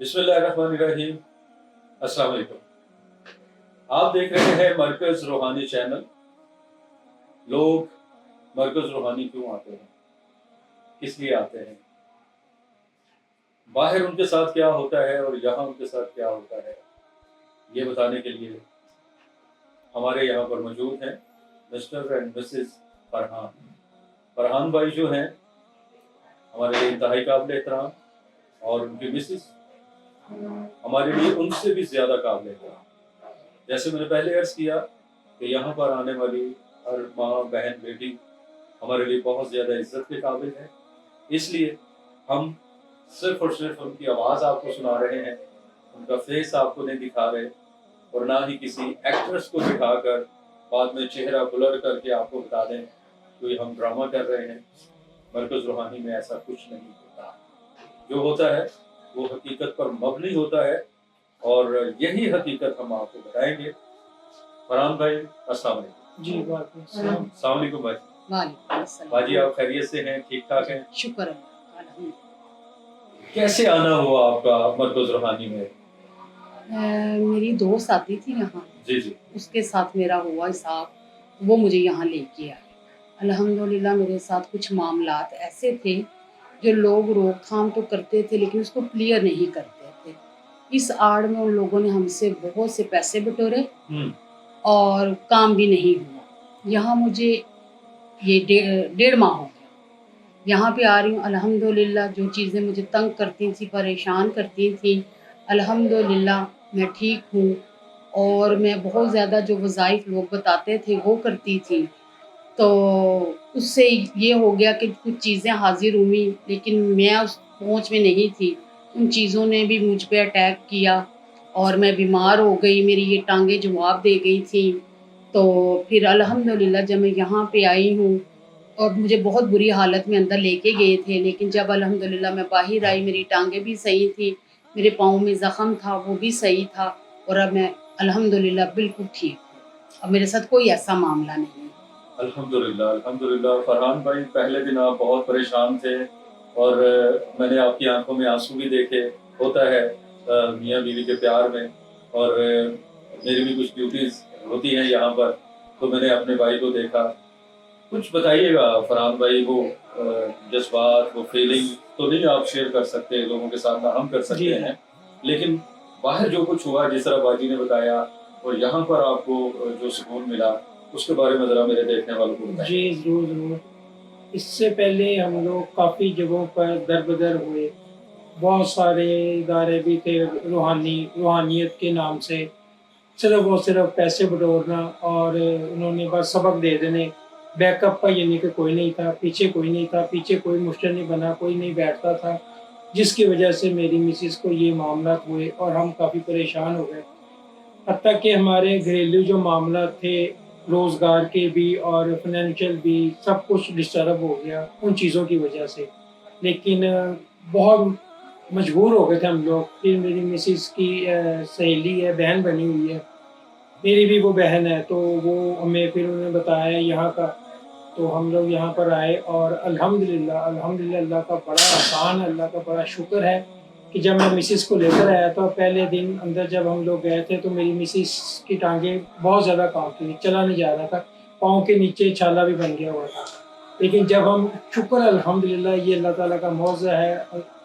बिस्मिल्लाहिर्रहमानिर्रहीम। अस्सलाम वालेकुम। आप देख रहे हैं मरकज़ रूहानी चैनल। लोग मरकज़ रूहानी क्यों आते हैं, किस लिए आते हैं, बाहर उनके साथ क्या होता है और यहाँ उनके साथ क्या होता है, ये बताने के लिए हमारे यहाँ पर मौजूद हैं mister and Mrs Farhan. Farhan भाई जो हैं हमारे लिए इंतहाई काबिल एहतराम, और उनकी मिसेस हमारे लिए उनसे भी ज़्यादा काबिल एहतराम। जैसे मैंने पहले अर्ज़ किया कि यहाँ पर आने वाली हर माँ बहन बेटी हमारे लिए बहुत ज़्यादा इज्जत के काबिल है। इसलिए हम सिर्फ़ और सिर्फ उनकी आवाज़ आपको सुना रहे हैं, उनका फेस आपको नहीं दिखा रहे, और ना ही किसी एक्ट्रेस को दिखाकर बाद में चेहरा ब्लर करके आपको बता दें कि हम ड्रामा कर रहे हैं। मरकज़ रूहानी में ऐसा कुछ नहीं होता। जो होता है वो हकीकत पर मबनी होता है, और यही हकीकत हम आपको बताएंगे। फरहान भाई अस्सलाम वालेकुम। जी वालेकुम सलाम। अस्सलाम वालेकुम भाई। वालेकुम अस्सलाम। बाजी आप खैरियत से हैं, ठीक ठाक हैं? शुक्र अल्लाह का, अल्हम्दुलिल्लाह। कैसे आना हुआ आपका मरकज़ रूहानी में? मेरी दोस्त आती थी यहाँ, जी जी। उसके साथ मेरा हुआ हिसाब, वो मुझे यहाँ लेके आए। अल्हम्दुलिल्लाह मेरे साथ कुछ मामलात ऐसे थे जो लोग रोकथाम तो करते थे लेकिन उसको क्लियर नहीं करते थे। इस आड़ में उन लोगों ने हमसे बहुत से पैसे बटोरे और काम भी नहीं हुआ। यहाँ मुझे ये डेढ़ माह हो गया यहाँ पे आ रही हूँ। अल्हम्दुलिल्लाह जो चीज़ें मुझे तंग करती थी, परेशान करती थी, अल्हम्दुलिल्लाह मैं ठीक हूँ। और मैं बहुत ज़्यादा जो वज़ाइफ लोग बताते थे वो करती थी, तो उससे ये हो गया कि कुछ चीज़ें हाज़िर हुई लेकिन मैं उस पहुँच में नहीं थी। उन चीज़ों ने भी मुझ पे अटैक किया और मैं बीमार हो गई, मेरी ये टांगें जवाब दे गई थी। तो फिर अल्हम्दुलिल्लाह जब मैं यहाँ पे आई हूँ, और मुझे बहुत बुरी हालत में अंदर लेके गए थे, लेकिन जब अल्हम्दुलिल्लाह मैं बाहर आई, मेरी टांगें भी सही थी, मेरे पाँव में ज़ख़म था वो भी सही था, और अब मैं अल्हम्दुलिल्लाह बिल्कुल ठीक हूँ। अब मेरे साथ कोई ऐसा मामला नहीं है। अल्हम्दुलिल्लाह अल्हम्दुलिल्लाह। फरहान भाई पहले दिन आप बहुत परेशान थे, और मैंने आपकी आंखों में आंसू भी देखे। होता है मियाँ बीवी के प्यार में, और मेरी भी कुछ ड्यूटीज़ होती हैं यहाँ पर, तो मैंने अपने भाई को देखा। कुछ बताइएगा फरहान भाई, वो जज्बात, वो फीलिंग तो नहीं आप शेयर कर सकते लोगों के साथ, ना हम कर सकते जी हैं, लेकिन बाहर जो कुछ हुआ जिस तरह बाजी ने बताया, और यहाँ पर आपको जो सुकून मिला, उसके बारे में ज़रा मेरे देखने वालों को बताइए। जी ज़रूर ज़रूर। इससे पहले हम लोग काफ़ी जगहों पर दर-बदर हुए। बहुत सारे इदारे भी थे रूहानियत के नाम से, सिर्फ़ और सिर्फ़ पैसे बटोरना, और उन्होंने बस सबक दे देने। बैकअप का यानी कि कोई नहीं था, पीछे कोई नहीं था, पीछे कोई मुश्किल नहीं बना, कोई नहीं बैठता था, जिसकी वजह से मेरी मिसेस को ये मामलात हुए और हम काफ़ी परेशान हो गए। हत्ता कि हमारे घरेलू जो मामला थे, रोज़गार के भी और फाइनेंशियल भी, सब कुछ डिस्टर्ब हो गया उन चीज़ों की वजह से। लेकिन बहुत मजबूर हो गए थे हम लोग। फिर मेरी मिसेस की सहेली है, बहन बनी हुई है, मेरी भी वो बहन है, तो वो हमें फिर उन्होंने बताया यहाँ का, तो हम लोग यहाँ पर आए, और अल्हम्दुलिल्लाह अल्हम्दुलिल्लाह अल्लाह का बड़ा एहसान है, अल्लाह का बड़ा शुक्र है कि जब मैं मिसेस को लेकर आया था पहले दिन अंदर जब हम लोग गए थे, तो मेरी मिसेस की टांगें बहुत ज़्यादा काँपती थी, चला नहीं जा रहा था, पाँव के नीचे छाला भी बन गया हुआ था। लेकिन जब हम शुक्र अल्हम्दुलिल्लाह, ये अल्लाह ताला का मौज़ा है,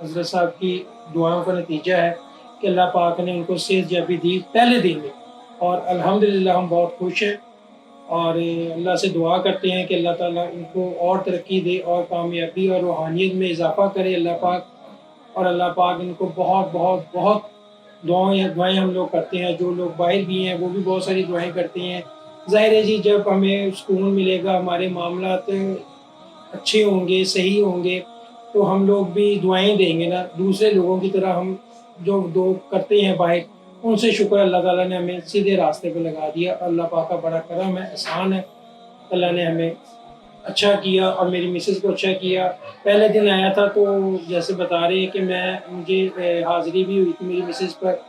हज़रत साहब की दुआओं का नतीजा है कि अल्लाह पाक ने उनको सेहतयाबी दी पहले दिन में, और अल्हम्दुलिल्लाह हम बहुत खुश हैं, और अल्लाह से दुआ करते हैं कि अल्लाह ताला इनको और तरक्की दे और कामयाबी और रूहानियत में इजाफ़ा करे अल्लाह पाक। और अल्लाह पाक इनको बहुत बहुत बहुत दुआएँ हम लोग करते हैं। जो लोग बाहर भी हैं वो भी बहुत सारी दुआएँ करते हैं। ज़ाहिर है जी, जब हमें सुकून मिलेगा, हमारे मामलात अच्छे होंगे, सही होंगे, तो हम लोग भी दुआएँ देंगे ना, दूसरे लोगों की तरह हम जो दो करते हैं बाहर, उनसे शुक्र अल्लाह ताला ने हमें सीधे रास्ते पे लगा दिया। अल्लाह पाक का बड़ा करम है, एहसान है। अल्लाह ने हमें अच्छा किया और मेरी मिसेस को अच्छा किया। पहले दिन आया था तो जैसे बता रहे हैं कि मुझे हाज़िरी भी हुई थी मेरी मिसेस पर,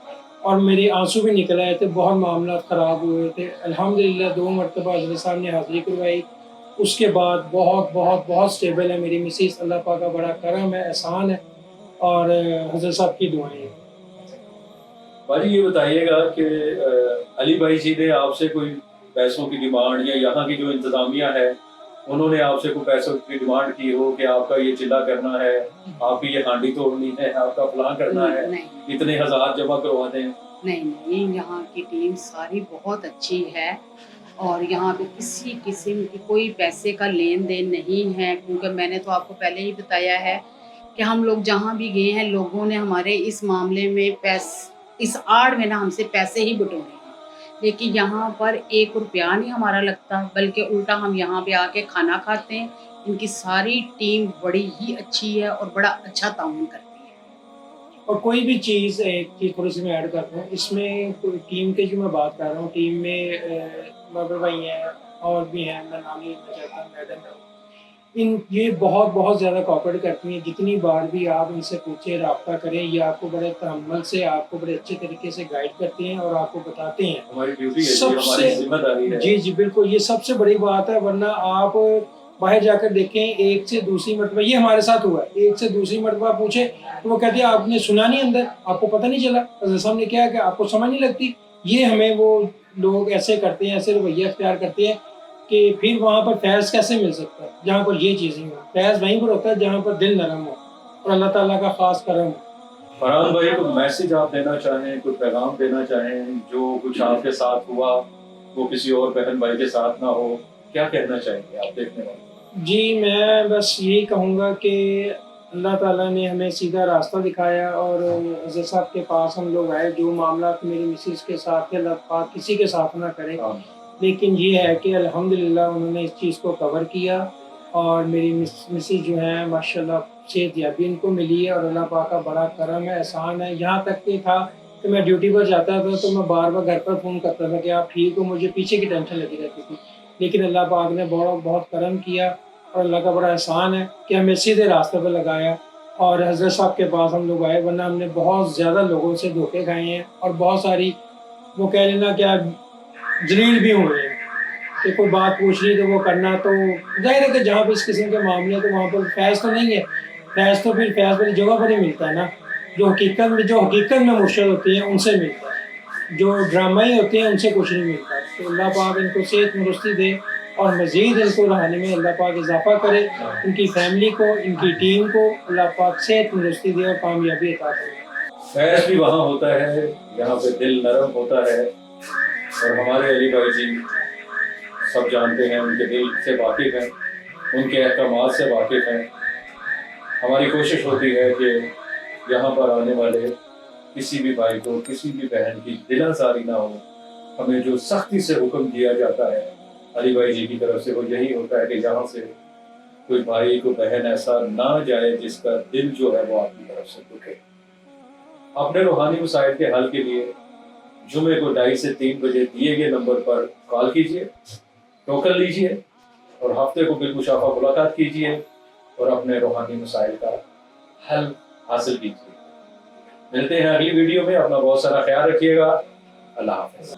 और मेरे आंसू भी निकल आए थे, बहुत मामला ख़राब हुए थे। अल्हम्दुलिल्लाह 2 मरतबा हज़रत साहब ने हाज़िरी करवाई, उसके बाद बहुत बहुत बहुत स्टेबल है मेरी मिसेस। अल्लाह पाक का बड़ा करम है, एहसान है, और हज़रत साहब की दुआएँ हैं। باجی یہ بتائیے گا کہ علی بھائی جی نے آپ سے کوئی پیسوں کی ڈیمانڈ یا یہاں کی جو انتظامیہ ہے انہوں نے آپ سے کوئی پیسوں کی ڈیمانڈ کی ہو کہ آپ کا یہ چلہ کرنا ہے, آپ کی یہ ہانڈی توڑنی ہے, آپ کا فلاں کرنا ہے, نہیں اتنے ہزار جمع کروانے ہیں؟ نہیں, یہاں کی ٹیم ساری بہت اچھی ہے اور یہاں پہ کسی قسم کی کوئی پیسے کا لین دین نہیں ہے, کیونکہ میں نے تو آپ کو پہلے ہی بتایا ہے کہ ہم لوگ جہاں بھی گئے ہیں لوگوں نے ہمارے اس معاملے میں اس آڑ میں نا ہم سے پیسے ہی بٹورے ہیں, لیکن یہاں پر 1 روپیہ نہیں ہمارا لگتا, بلکہ الٹا ہم یہاں پہ آ کے کھانا کھاتے ہیں. ان کی ساری ٹیم بڑی ہی اچھی ہے اور بڑا اچھا تعاون کرتی ہے. اور کوئی بھی چیز, ایک چیز تھوڑی سی میں ایڈ کرتا ہوں اس میں, ٹیم کے جو میں بات کر رہا ہوں, ٹیم میں بابر بھائی ہیں اور بھی ہیں, میں نام نہیں لینا چاہتا ہوں, میڈم ہے, یہ بہت زیادہ کوآپریٹ کرتی ہیں. جتنی بار بھی آپ ان سے پوچھیں, رابطہ کریں, یہ آپ کو بڑے تحمل سے, آپ کو بڑے اچھے طریقے سے گائیڈ کرتے ہیں اور آپ کو بتاتے ہیں. ہماری ڈیوٹی ہے, سب ہماری سے ذمہ داری ہے. جی بالکل, یہ سب سے بڑی بات ہے. ورنہ آپ باہر جا کر دیکھیں, ایک سے دوسری مرتبہ, یہ ہمارے ساتھ ہوا ہے, ایک سے دوسری مرتبہ پوچھے تو وہ کہتے ہیں آپ نے سنا نہیں, اندر آپ کو پتہ نہیں چلا, حضرت صاحب نے کیا کہ آپ کو سمجھ نہیں لگتی. یہ ہمیں وہ لوگ ایسے کرتے ہیں, ایسے رویہ اختیار کرتے ہیں کہ پھر وہاں پر فیض کیسے مل سکتا ہے جہاں پر یہ چیزیں ہوں. فیض وہیں پر ہوتا ہے جہاں پر دل نرم ہو اور اللہ تعالیٰ کا خاص کرم ہو. فرحان بھائی, کوئی میسج آپ دینا چاہیں, کوئی پیغام دینا چاہیں, جو کچھ آپ کے ساتھ ہوا وہ کسی اور بہن بھائی کے ساتھ نہ ہو, کیا کہنا چاہیں گے آپ دیکھنے والے؟ جی میں بس یہی کہوں گا کہ اللہ تعالیٰ نے ہمیں سیدھا راستہ دکھایا اور حضرت صاحب کے پاس ہم لوگ آئے. جو معاملات میری مسز کے ساتھ تھے, اللہ پاک کسی کے ساتھ نہ کرے, لیکن یہ ہے کہ الحمدللہ انہوں نے اس چیز کو کور کیا اور میری مسز جو ہیں ماشاءاللہ صحت یابی ان کو ملی ہے اور اللہ پاک کا بڑا کرم ہے, احسان ہے. یہاں تک کہ تھا کہ میں ڈیوٹی پر جاتا تھا تو میں بار بار گھر پر فون کرتا تھا کہ آپ ٹھیک ہو, مجھے پیچھے کی ٹینشن لگی رہتی تھی, لیکن اللہ پاک نے بہت کرم کیا اور اللہ کا بڑا احسان ہے کہ ہمیں سیدھے راستے پہ لگایا اور حضرت صاحب کے پاس ہم لوگ آئے. ورنہ ہم نے بہت زیادہ لوگوں سے دھوکے کھائے ہیں اور بہت ساری وہ کہہ لینا کیا ذلیل بھی ہوئے ہیں کہ کوئی بات پوچھنی تو وہ کرنا. تو ظاہر ہے کہ جہاں پہ اس قسم کے معاملے تو وہاں پر فیض تو نہیں ہے, فیض تو پھر فیض والی جگہ پر ہی ملتا ہے نا, جو حقیقت میں مرشد ہوتے ہیں ان سے ملتا ہے, جو ڈرامائی ہوتے ہیں ان سے کچھ نہیں ملتا. تو اللہ پاک ان کو صحت درستی دے اور مزید ان کو روحانی میں اللہ پاک اضافہ کرے, ان کی فیملی کو, ان کی ٹیم کو اللہ پاک صحت درستی دے اور کامیابی عطا کرے. فیض بھی وہاں ہوتا ہے یہاں پہ دل نرم ہوتا ہے, اور ہمارے علی بھائی جی سب جانتے ہیں, ان کے دل سے واقف ہیں, ان کے احکامات سے واقف ہیں. ہماری کوشش ہوتی ہے کہ یہاں پر آنے والے کسی بھی بھائی کو, کسی بھی بہن کی دل آزاری نہ ہو. ہمیں جو سختی سے حکم دیا جاتا ہے علی بھائی جی کی طرف سے وہ یہی ہوتا ہے کہ یہاں سے کوئی بھائی کو بہن ایسا نہ جائے جس کا دل جو ہے وہ آپ کی طرف سے دکھے. اپنے روحانی مسائل کے حل کے لیے جمعے کو 2:30 سے 3 بجے دیے گئے نمبر پر کال کیجیے, ٹوکن لیجیے اور ہفتے کو بالمشافہ ملاقات کیجیے اور اپنے روحانی مسائل کا حل حاصل کیجیے. ملتے ہیں اگلی ویڈیو میں, اپنا بہت سارا خیال رکھیے گا. اللہ حافظ.